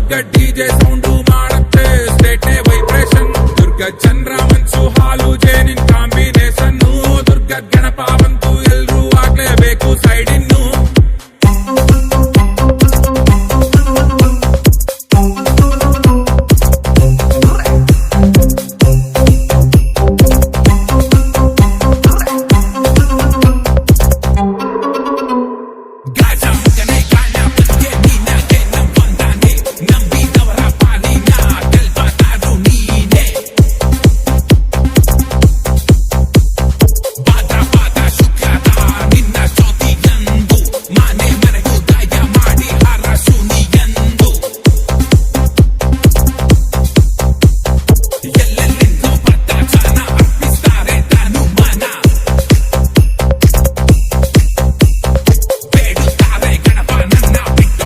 ದುರ್ಗ DJ sound ಮಾಡುತ್ತೆ ಸ್ಟೇಟೇ vibration ದುರ್ಗ ಚಂದ್ರ ಮನ್ಸು ಹಾಲು ಜೇನಿನ್ ಕಾಂಬಿನೇಷನ್ ದುರ್ಗ ಗಣಪ